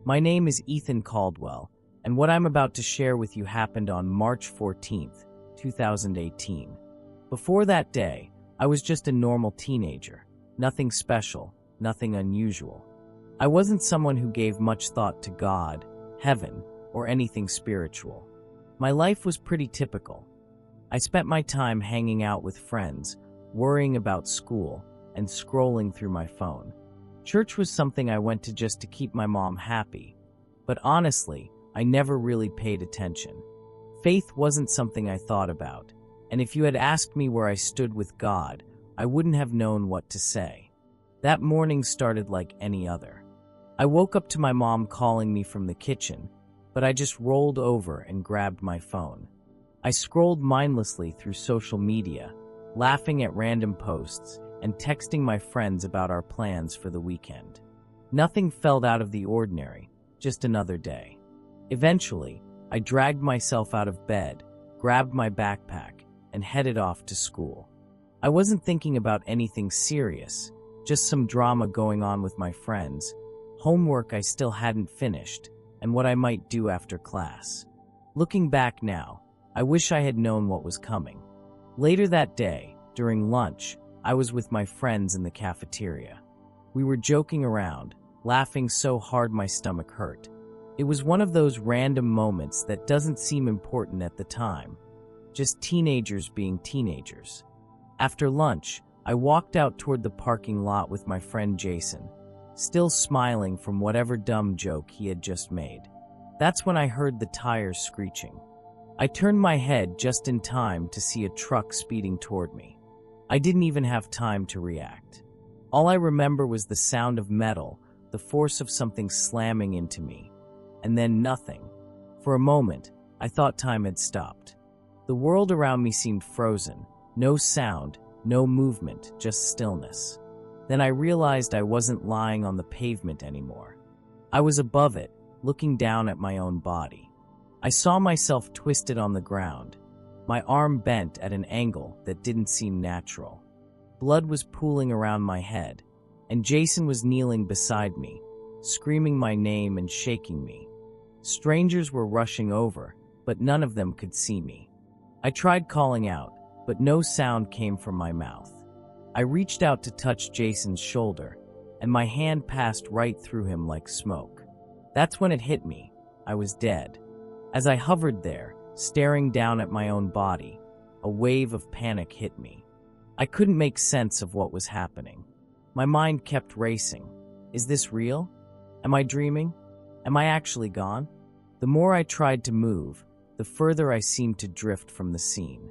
My name is Ethan Caldwell, and what I'm about to share with you happened on March 14th, 2018. Before that day, I was just a normal teenager. Nothing special, nothing unusual. I wasn't someone who gave much thought to God, heaven, or anything spiritual. My life was pretty typical. I spent my time hanging out with friends, worrying about school, and scrolling through my phone. Church was something I went to just to keep my mom happy. But honestly, I never really paid attention. Faith wasn't something I thought about, and if you had asked me where I stood with God, I wouldn't have known what to say. That morning started like any other. I woke up to my mom calling me from the kitchen, but I just rolled over and grabbed my phone. I scrolled mindlessly through social media, laughing at random posts and texting my friends about our plans for the weekend. Nothing felt out of the ordinary, just another day. Eventually, I dragged myself out of bed, grabbed my backpack, and headed off to school. I wasn't thinking about anything serious, just some drama going on with my friends, homework I still hadn't finished, and what I might do after class. Looking back now, I wish I had known what was coming. Later that day, during lunch, I was with my friends in the cafeteria. We were joking around, laughing so hard my stomach hurt. It was one of those random moments that doesn't seem important at the time. Just teenagers being teenagers. After lunch, I walked out toward the parking lot with my friend Jason, still smiling from whatever dumb joke he had just made. That's when I heard the tires screeching. I turned my head just in time to see a truck speeding toward me. I didn't even have time to react. All I remember was the sound of metal, the force of something slamming into me, and then nothing. For a moment, I thought time had stopped. The world around me seemed frozen, no sound, no movement, just stillness. Then I realized I wasn't lying on the pavement anymore. I was above it, looking down at my own body. I saw myself twisted on the ground, my arm bent at an angle that didn't seem natural. Blood was pooling around my head, and Jason was kneeling beside me, screaming my name and shaking me. Strangers were rushing over, but none of them could see me. I tried calling out, but no sound came from my mouth. I reached out to touch Jason's shoulder, and my hand passed right through him like smoke. That's when it hit me. I was dead. As I hovered there, staring down at my own body, a wave of panic hit me. I couldn't make sense of what was happening. My mind kept racing. Is this real? Am I dreaming? Am I actually gone? The more I tried to move, the further I seemed to drift from the scene.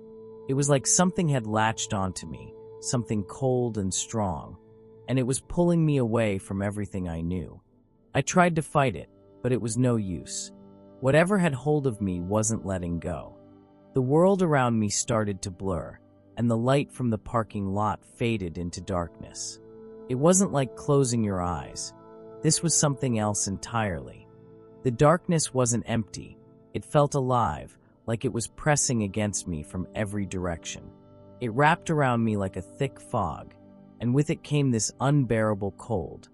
It was like something had latched onto me, something cold and strong, and it was pulling me away from everything I knew. I tried to fight it, but it was no use. Whatever had hold of me wasn't letting go. The world around me started to blur, and the light from the parking lot faded into darkness. It wasn't like closing your eyes. This was something else entirely. The darkness wasn't empty. It felt alive, like it was pressing against me from every direction. It wrapped around me like a thick fog, and with it came this unbearable cold.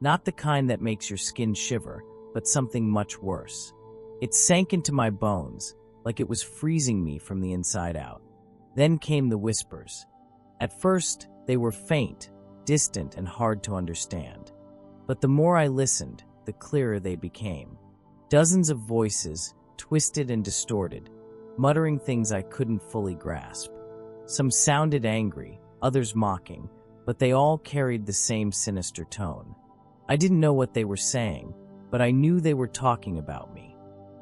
Not the kind that makes your skin shiver, but something much worse. It sank into my bones, like it was freezing me from the inside out. Then came the whispers. At first, they were faint, distant, and hard to understand. But the more I listened, the clearer they became. Dozens of voices, twisted and distorted, muttering things I couldn't fully grasp. Some sounded angry, others mocking, but they all carried the same sinister tone. I didn't know what they were saying, but I knew they were talking about me.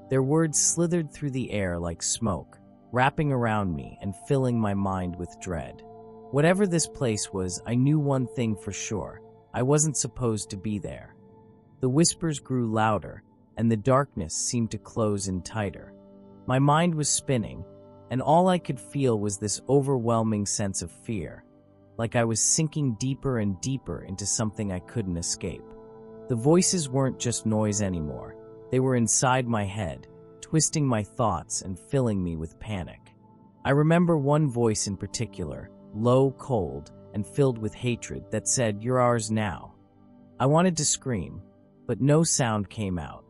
Their words slithered through the air like smoke, wrapping around me and filling my mind with dread. Whatever this place was, I knew one thing for sure. I wasn't supposed to be there. The whispers grew louder, and the darkness seemed to close in tighter. My mind was spinning, and all I could feel was this overwhelming sense of fear, like I was sinking deeper and deeper into something I couldn't escape. The voices weren't just noise anymore. They were inside my head, twisting my thoughts and filling me with panic. I remember one voice in particular, low, cold, and filled with hatred, that said, "You're ours now." I wanted to scream, but no sound came out.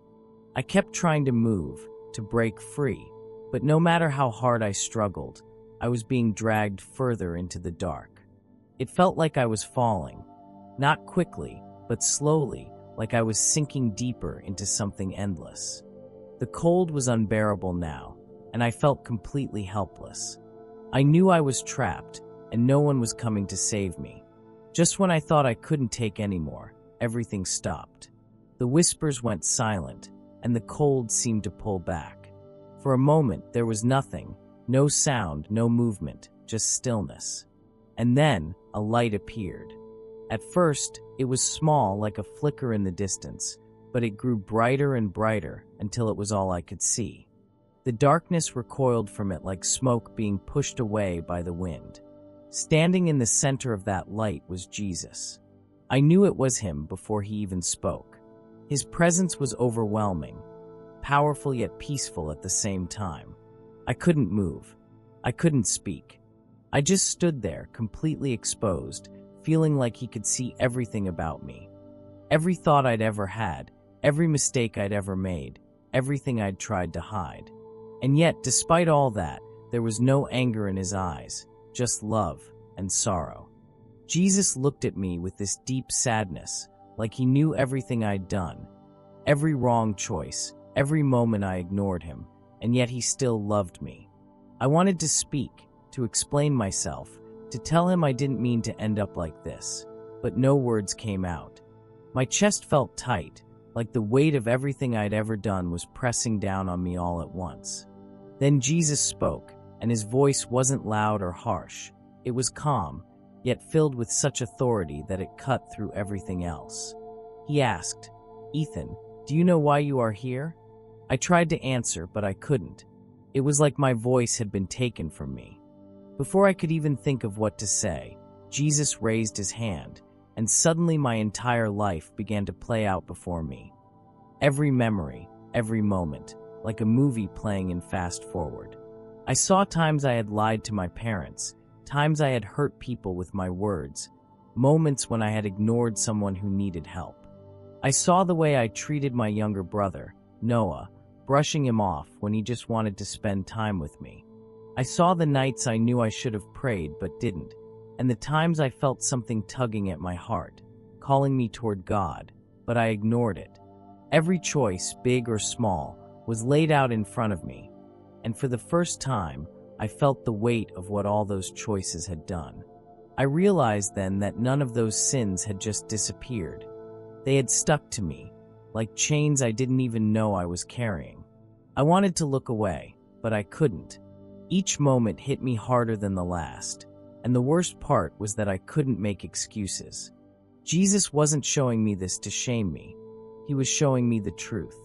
I kept trying to move, to break free, but no matter how hard I struggled, I was being dragged further into the dark. It felt like I was falling, not quickly, but slowly, like I was sinking deeper into something endless. The cold was unbearable now, and I felt completely helpless. I knew I was trapped, and no one was coming to save me. Just when I thought I couldn't take any more, everything stopped. The whispers went silent, and the cold seemed to pull back. For a moment, there was nothing, no sound, no movement, just stillness. And then, a light appeared. At first, it was small, like a flicker in the distance, but it grew brighter and brighter until it was all I could see. The darkness recoiled from it like smoke being pushed away by the wind. Standing in the center of that light was Jesus. I knew it was him before he even spoke. His presence was overwhelming, powerful yet peaceful at the same time. I couldn't move. I couldn't speak. I just stood there, completely exposed, feeling like he could see everything about me. Every thought I'd ever had, every mistake I'd ever made, everything I'd tried to hide. And yet, despite all that, there was no anger in his eyes, just love and sorrow. Jesus looked at me with this deep sadness, like he knew everything I'd done, every wrong choice, every moment I ignored him, and yet he still loved me. I wanted to speak, to explain myself, to tell him I didn't mean to end up like this, but no words came out. My chest felt tight, like the weight of everything I'd ever done was pressing down on me all at once. Then Jesus spoke, and his voice wasn't loud or harsh. It was calm, yet filled with such authority that it cut through everything else. He asked, "Ethan, do you know why you are here?" I tried to answer, but I couldn't. It was like my voice had been taken from me. Before I could even think of what to say, Jesus raised his hand, and suddenly my entire life began to play out before me. Every memory, every moment, like a movie playing in fast forward. I saw times I had lied to my parents, times I had hurt people with my words, moments when I had ignored someone who needed help. I saw the way I treated my younger brother, Noah, brushing him off when he just wanted to spend time with me. I saw the nights I knew I should have prayed but didn't, and the times I felt something tugging at my heart, calling me toward God, but I ignored it. Every choice, big or small, was laid out in front of me, and for the first time, I felt the weight of what all those choices had done. I realized then that none of those sins had just disappeared. They had stuck to me, like chains I didn't even know I was carrying. I wanted to look away, but I couldn't. Each moment hit me harder than the last, and the worst part was that I couldn't make excuses. Jesus wasn't showing me this to shame me. He was showing me the truth.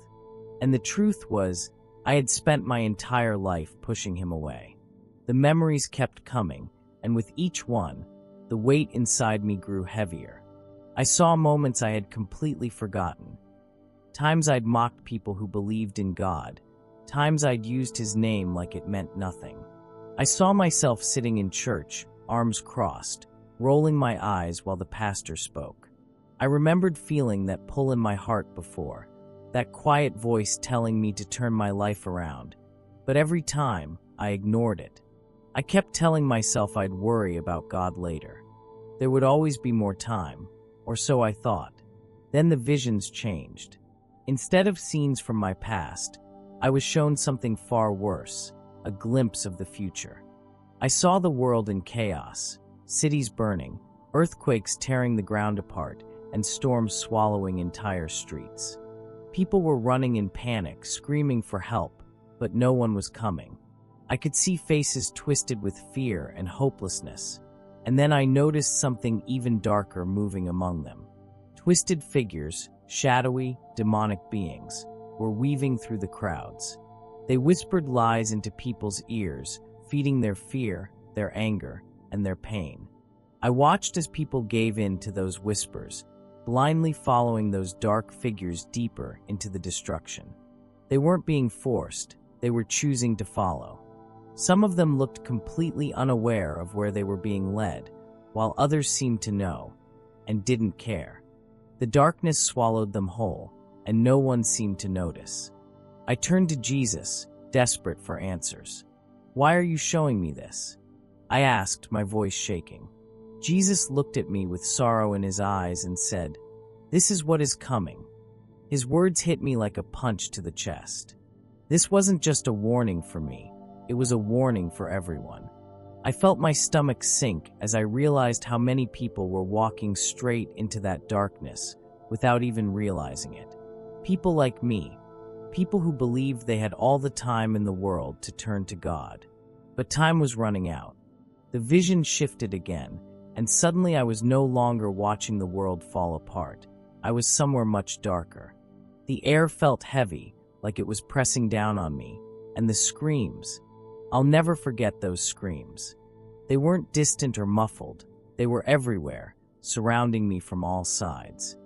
And the truth was, I had spent my entire life pushing him away. The memories kept coming, and with each one, the weight inside me grew heavier. I saw moments I had completely forgotten. Times I'd mocked people who believed in God. Times I'd used his name like it meant nothing. I saw myself sitting in church, arms crossed, rolling my eyes while the pastor spoke. I remembered feeling that pull in my heart before, that quiet voice telling me to turn my life around. But every time, I ignored it. I kept telling myself I'd worry about God later. There would always be more time, or so I thought. Then the visions changed. Instead of scenes from my past, I was shown something far worse, a glimpse of the future. I saw the world in chaos, cities burning, earthquakes tearing the ground apart, and storms swallowing entire streets. People were running in panic, screaming for help, but no one was coming. I could see faces twisted with fear and hopelessness, and then I noticed something even darker moving among them. Twisted figures, shadowy, demonic beings, were weaving through the crowds. They whispered lies into people's ears, feeding their fear, their anger, and their pain. I watched as people gave in to those whispers, blindly following those dark figures deeper into the destruction. They weren't being forced, they were choosing to follow. Some of them looked completely unaware of where they were being led, while others seemed to know, and didn't care. The darkness swallowed them whole, and no one seemed to notice. I turned to Jesus, desperate for answers. "Why are you showing me this?" I asked, my voice shaking. Jesus looked at me with sorrow in his eyes and said, "This is what is coming." His words hit me like a punch to the chest. This wasn't just a warning for me, it was a warning for everyone. I felt my stomach sink as I realized how many people were walking straight into that darkness without even realizing it. People like me, people who believed they had all the time in the world to turn to God. But time was running out. The vision shifted again, and suddenly I was no longer watching the world fall apart. I was somewhere much darker. The air felt heavy, like it was pressing down on me, and the screams. I'll never forget those screams. They weren't distant or muffled. They were everywhere, surrounding me from all sides.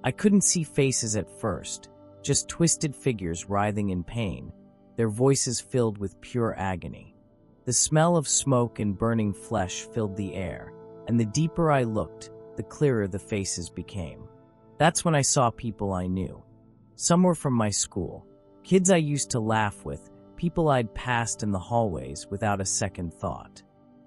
I couldn't see faces at first, just twisted figures writhing in pain, their voices filled with pure agony. The smell of smoke and burning flesh filled the air, and the deeper I looked, the clearer the faces became. That's when I saw people I knew. Some were from my school, kids I used to laugh with, people I'd passed in the hallways without a second thought.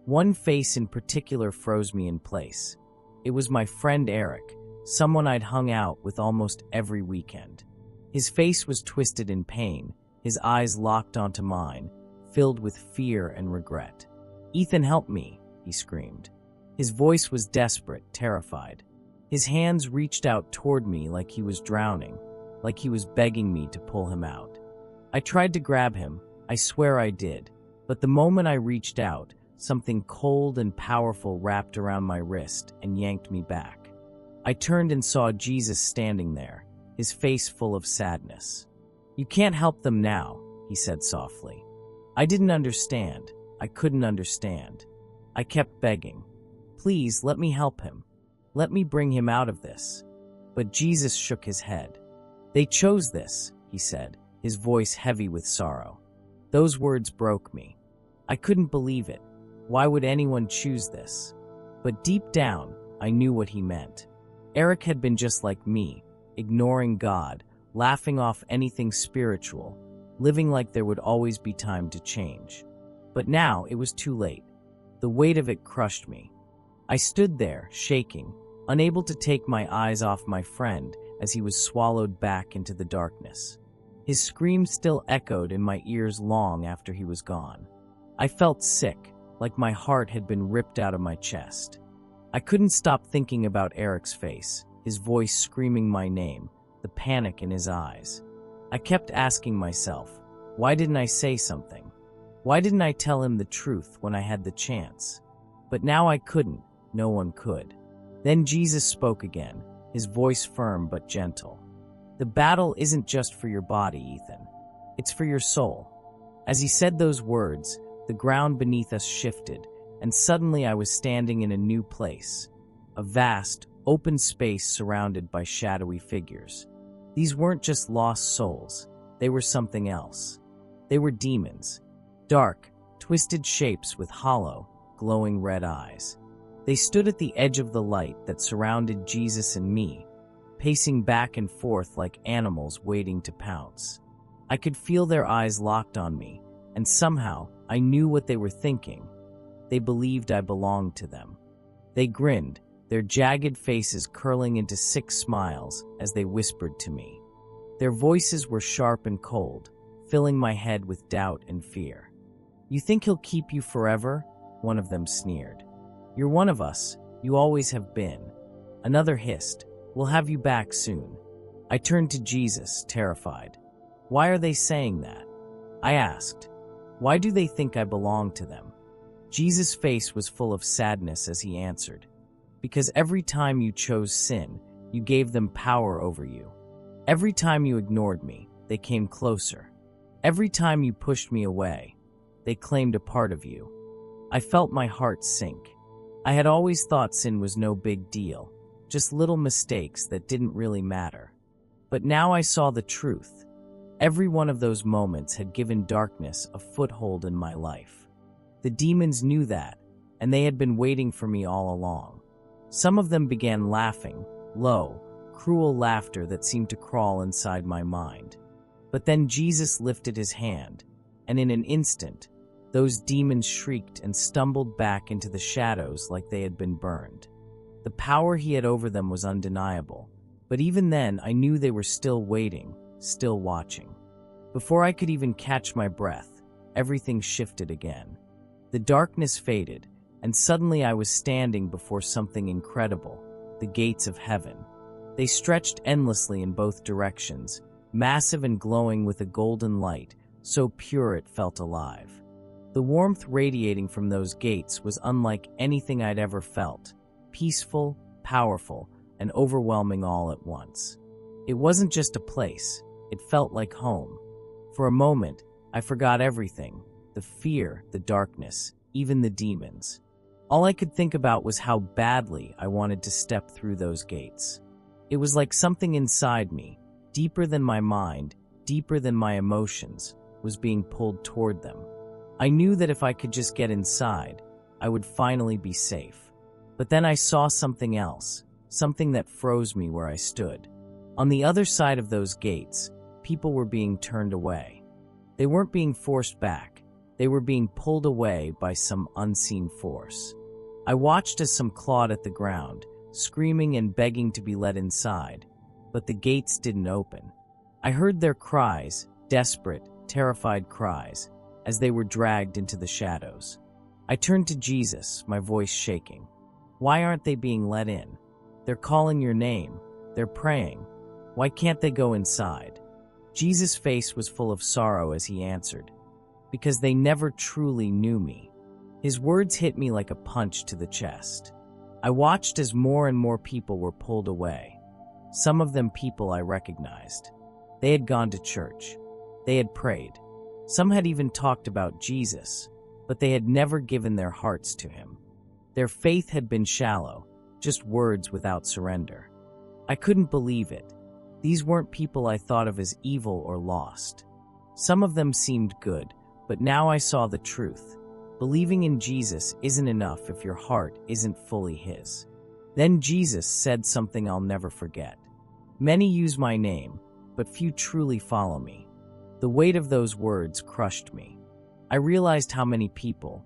One face in particular froze me in place. It was my friend Eric, someone I'd hung out with almost every weekend. His face was twisted in pain, his eyes locked onto mine, filled with fear and regret. "Ethan, help me," he screamed. His voice was desperate, terrified. His hands reached out toward me like he was drowning, like he was begging me to pull him out. I tried to grab him, I swear I did, but the moment I reached out, something cold and powerful wrapped around my wrist and yanked me back. I turned and saw Jesus standing there, his face full of sadness. "You can't help them now," he said softly. I didn't understand. I couldn't understand. I kept begging, "Please, let me help him. Let me bring him out of this." But Jesus shook his head. "They chose this," he said, his voice heavy with sorrow. Those words broke me. I couldn't believe it. Why would anyone choose this? But deep down, I knew what he meant. Eric had been just like me, ignoring God, laughing off anything spiritual, living like there would always be time to change. But now it was too late. The weight of it crushed me. I stood there, shaking, unable to take my eyes off my friend as he was swallowed back into the darkness. His screams still echoed in my ears long after he was gone. I felt sick, like my heart had been ripped out of my chest. I couldn't stop thinking about Eric's face, his voice screaming my name, the panic in his eyes. I kept asking myself, why didn't I say something? Why didn't I tell him the truth when I had the chance? But now I couldn't, no one could. Then Jesus spoke again, his voice firm but gentle. "The battle isn't just for your body, Ethan. It's for your soul." As he said those words, the ground beneath us shifted, and suddenly I was standing in a new place. A vast, open space surrounded by shadowy figures. These weren't just lost souls, they were something else. They were demons. Dark, twisted shapes with hollow, glowing red eyes. They stood at the edge of the light that surrounded Jesus and me, pacing back and forth like animals waiting to pounce. I could feel their eyes locked on me, and somehow I knew what they were thinking. They believed I belonged to them. They grinned, their jagged faces curling into sick smiles as they whispered to me. Their voices were sharp and cold, filling my head with doubt and fear. "You think he'll keep you forever?" one of them sneered. "You're one of us, you always have been." Another hissed, "We'll have you back soon." I turned to Jesus, terrified. "Why are they saying that?" I asked. "Why do they think I belong to them?" Jesus' face was full of sadness as he answered, "Because every time you chose sin, you gave them power over you. Every time you ignored me, they came closer. Every time you pushed me away, they claimed a part of you." I felt my heart sink. I had always thought sin was no big deal, just little mistakes that didn't really matter. But now I saw the truth. Every one of those moments had given darkness a foothold in my life. The demons knew that, and they had been waiting for me all along. Some of them began laughing, low, cruel laughter that seemed to crawl inside my mind. But then Jesus lifted his hand, and in an instant, those demons shrieked and stumbled back into the shadows like they had been burned. The power he had over them was undeniable, but even then I knew they were still waiting, still watching. Before I could even catch my breath, everything shifted again. The darkness faded, and suddenly I was standing before something incredible, the gates of heaven. They stretched endlessly in both directions, massive and glowing with a golden light, so pure it felt alive. The warmth radiating from those gates was unlike anything I'd ever felt, peaceful, powerful, and overwhelming all at once. It wasn't just a place, it felt like home. For a moment, I forgot everything, the fear, the darkness, even the demons. All I could think about was how badly I wanted to step through those gates. It was like something inside me, deeper than my mind, deeper than my emotions, was being pulled toward them. I knew that if I could just get inside, I would finally be safe. But then I saw something else, something that froze me where I stood. On the other side of those gates, people were being turned away. They weren't being forced back. They were being pulled away by some unseen force. I watched as some clawed at the ground, screaming and begging to be let inside, but the gates didn't open. I heard their cries, desperate, terrified cries, as they were dragged into the shadows. I turned to Jesus, my voice shaking. Why aren't they being let in? They're calling your name. They're praying. Why can't they go inside? Jesus' face was full of sorrow as he answered, because they never truly knew me. His words hit me like a punch to the chest. I watched as more and more people were pulled away. Some of them people I recognized. They had gone to church. They had prayed. Some had even talked about Jesus, but they had never given their hearts to him. Their faith had been shallow, just words without surrender. I couldn't believe it. These weren't people I thought of as evil or lost. Some of them seemed good, but now I saw the truth. Believing in Jesus isn't enough if your heart isn't fully his. Then Jesus said something I'll never forget. Many use my name, but few truly follow me. The weight of those words crushed me. I realized how many people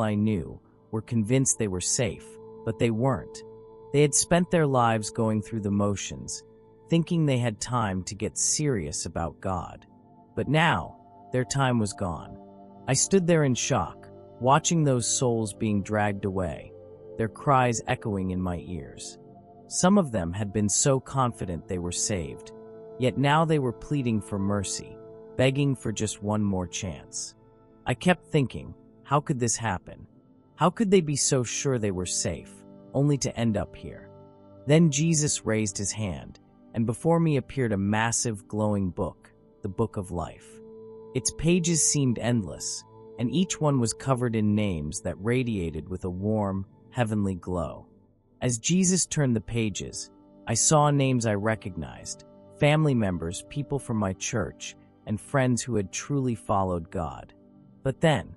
I knew, were convinced they were safe, but they weren't. They had spent their lives going through the motions, thinking they had time to get serious about God. But now, their time was gone. I stood there in shock, watching those souls being dragged away, their cries echoing in my ears. Some of them had been so confident they were saved, yet now they were pleading for mercy, begging for just one more chance. I kept thinking, how could this happen? How could they be so sure they were safe, only to end up here? Then Jesus raised his hand, and before me appeared a massive, glowing book, the Book of Life. Its pages seemed endless, and each one was covered in names that radiated with a warm, heavenly glow. As Jesus turned the pages, I saw names I recognized, family members, people from my church, and friends who had truly followed God. But then,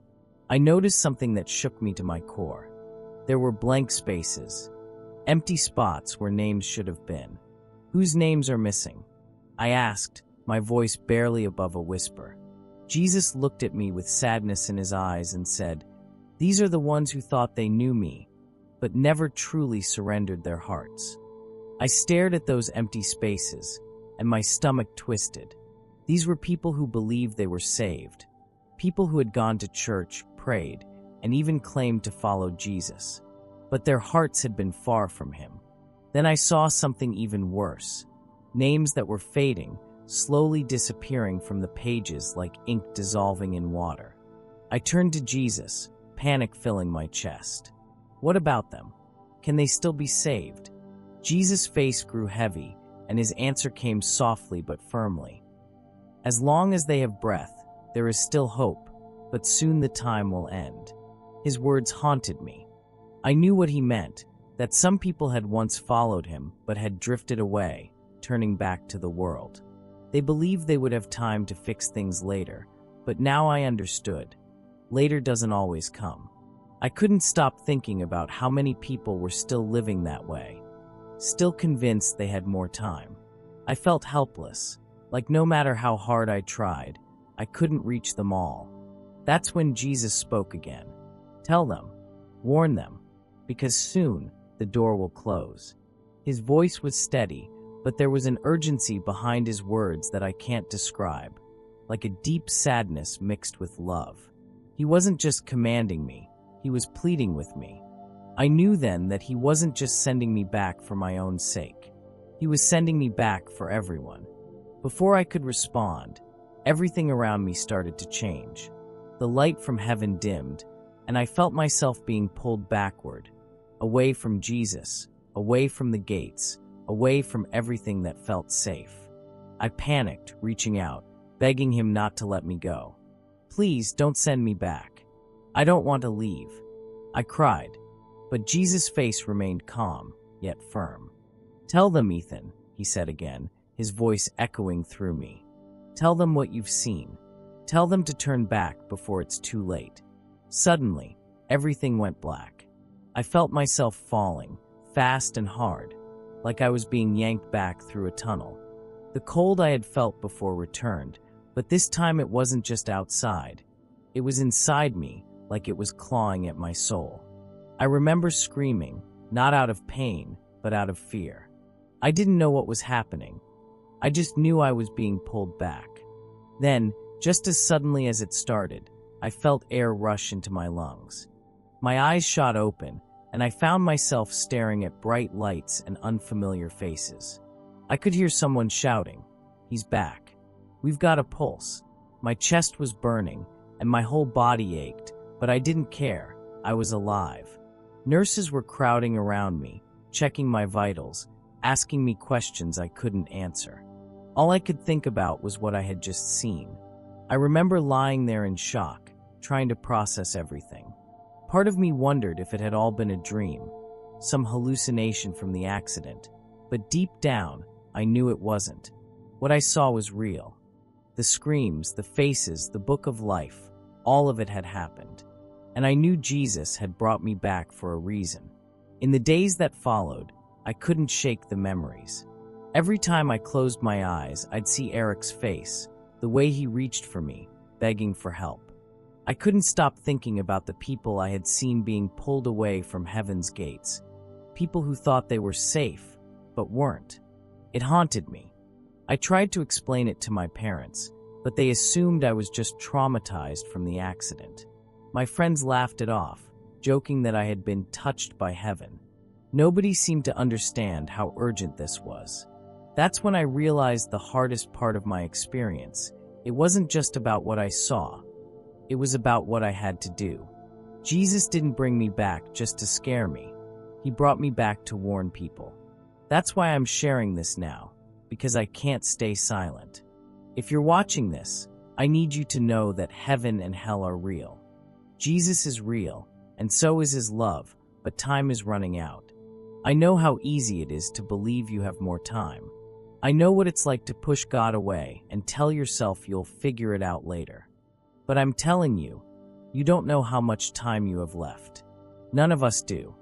I noticed something that shook me to my core. There were blank spaces, empty spots where names should have been. Whose names are missing? I asked, my voice barely above a whisper. Jesus looked at me with sadness in his eyes and said, "These are the ones who thought they knew me, but never truly surrendered their hearts." I stared at those empty spaces, and my stomach twisted. These were people who believed they were saved, people who had gone to church, prayed, and even claimed to follow Jesus. But their hearts had been far from him. Then I saw something even worse. Names that were fading, slowly disappearing from the pages like ink dissolving in water. I turned to Jesus, panic filling my chest. What about them? Can they still be saved? Jesus' face grew heavy, and his answer came softly but firmly. As long as they have breath, there is still hope, but soon the time will end. His words haunted me. I knew what he meant, that some people had once followed him but had drifted away, turning back to the world. They believed they would have time to fix things later, but now I understood. Later doesn't always come. I couldn't stop thinking about how many people were still living that way. still convinced they had more time. I felt helpless, like no matter how hard I tried, I couldn't reach them all. That's when Jesus spoke again. Tell them, warn them, because soon the door will close. His voice was steady, but there was an urgency behind his words that I can't describe, like a deep sadness mixed with love. He wasn't just commanding me, he was pleading with me. I knew then that he wasn't just sending me back for my own sake. He was sending me back for everyone. Before I could respond, everything around me started to change. The light from heaven dimmed, and I felt myself being pulled backward, away from Jesus, away from the gates, away from everything that felt safe. I panicked, reaching out, begging him not to let me go. Please don't send me back. I don't want to leave. I cried, but Jesus' face remained calm, yet firm. Tell them, Ethan, he said again, his voice echoing through me. Tell them what you've seen. Tell them to turn back before it's too late. Suddenly, everything went black. I felt myself falling, fast and hard, like I was being yanked back through a tunnel. The cold I had felt before returned, but this time it wasn't just outside. It was inside me, like it was clawing at my soul. I remember screaming, not out of pain, but out of fear. I didn't know what was happening. I just knew I was being pulled back. Then, just as suddenly as it started, I felt air rush into my lungs. My eyes shot open, and I found myself staring at bright lights and unfamiliar faces. I could hear someone shouting, "He's back. We've got a pulse." My chest was burning, and my whole body ached, but I didn't care. I was alive. Nurses were crowding around me, checking my vitals, asking me questions I couldn't answer. All I could think about was what I had just seen. I remember lying there in shock, trying to process everything. Part of me wondered if it had all been a dream, some hallucination from the accident, but deep down, I knew it wasn't. What I saw was real. The screams, the faces, the book of life, all of it had happened. And I knew Jesus had brought me back for a reason. In the days that followed, I couldn't shake the memories. Every time I closed my eyes, I'd see Eric's face, the way he reached for me, begging for help. I couldn't stop thinking about the people I had seen being pulled away from heaven's gates, people who thought they were safe, but weren't. It haunted me. I tried to explain it to my parents, but they assumed I was just traumatized from the accident. My friends laughed it off, joking that I had been touched by heaven. Nobody seemed to understand how urgent this was. That's when I realized the hardest part of my experience. It wasn't just about what I saw. It was about what I had to do. Jesus didn't bring me back just to scare me. He brought me back to warn people. That's why I'm sharing this now, because I can't stay silent. If you're watching this, I need you to know that heaven and hell are real. Jesus is real, and so is his love, but time is running out. I know how easy it is to believe you have more time. I know what it's like to push God away and tell yourself you'll figure it out later. But I'm telling you, you don't know how much time you have left. None of us do.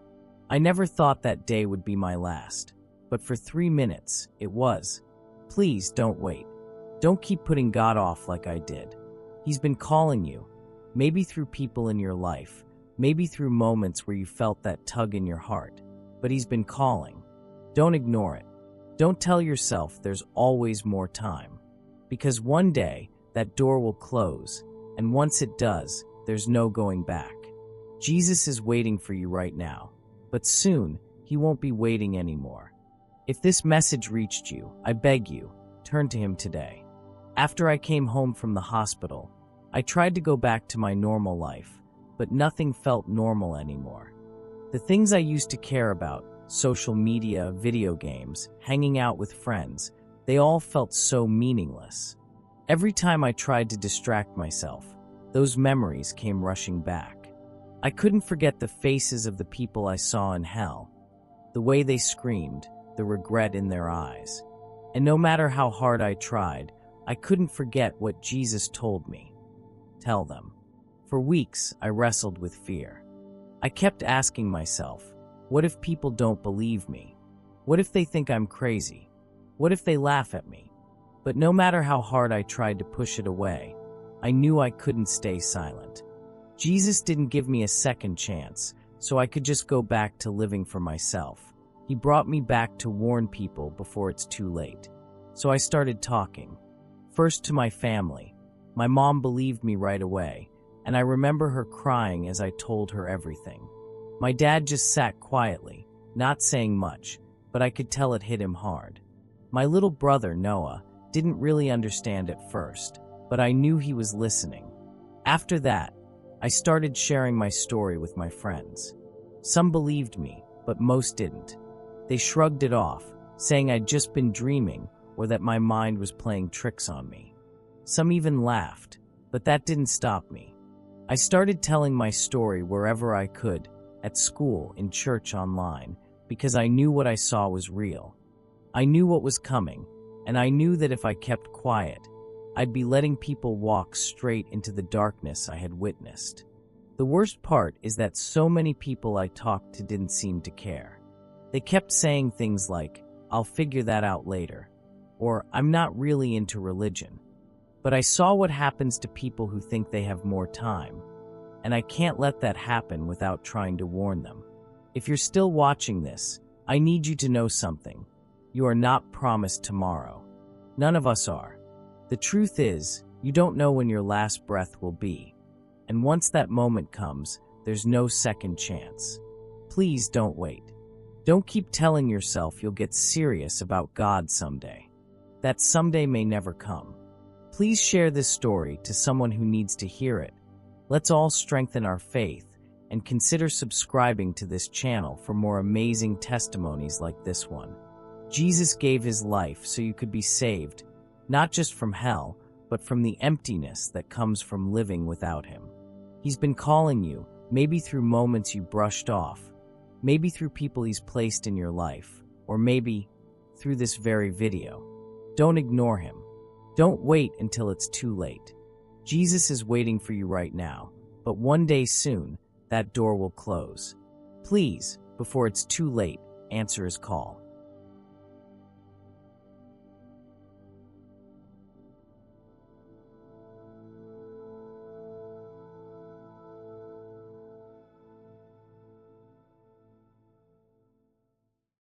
I never thought that day would be my last, but for 3 minutes, it was. Please don't wait. Don't keep putting God off like I did. He's been calling you, maybe through people in your life, maybe through moments where you felt that tug in your heart, but he's been calling. Don't ignore it. Don't tell yourself there's always more time, because one day that door will close, and once it does, there's no going back. Jesus is waiting for you right now, but soon he won't be waiting anymore. If this message reached you, I beg you, turn to him today. After I came home from the hospital, I tried to go back to my normal life, but nothing felt normal anymore. The things I used to care about, social media, video games, hanging out with friends, they all felt so meaningless. Every time I tried to distract myself, those memories came rushing back. I couldn't forget the faces of the people I saw in hell, the way they screamed, the regret in their eyes. And no matter how hard I tried, I couldn't forget what Jesus told me. Tell them. For weeks, I wrestled with fear. I kept asking myself, what if people don't believe me? What if they think I'm crazy? What if they laugh at me? But no matter how hard I tried to push it away, I knew I couldn't stay silent. Jesus didn't give me a second chance, so I could just go back to living for myself. He brought me back to warn people before it's too late. So I started talking. First to my family. My mom believed me right away, and I remember her crying as I told her everything. My dad just sat quietly, not saying much, but I could tell it hit him hard. My little brother, Noah, didn't really understand at first, but I knew he was listening. After that, I started sharing my story with my friends. Some believed me, but most didn't. They shrugged it off, saying I'd just been dreaming or that my mind was playing tricks on me. Some even laughed, but that didn't stop me. I started telling my story wherever I could, at school, in church, online, because I knew what I saw was real. I knew what was coming, and I knew that if I kept quiet, I'd be letting people walk straight into the darkness I had witnessed. The worst part is that so many people I talked to didn't seem to care. They kept saying things like, "I'll figure that out later," or "I'm not really into religion." But I saw what happens to people who think they have more time, and I can't let that happen without trying to warn them. If you're still watching this, I need you to know something. You are not promised tomorrow. None of us are. The truth is, you don't know when your last breath will be. And once that moment comes, there's no second chance. Please don't wait. Don't keep telling yourself you'll get serious about God someday. That someday may never come. Please share this story to someone who needs to hear it. Let's all strengthen our faith and consider subscribing to this channel for more amazing testimonies like this one. Jesus gave his life so you could be saved, not just from hell, but from the emptiness that comes from living without him. He's been calling you, maybe through moments you brushed off, maybe through people he's placed in your life, or maybe through this very video. Don't ignore him. Don't wait until it's too late. Jesus is waiting for you right now, but one day soon, that door will close. Please, before it's too late, answer his call.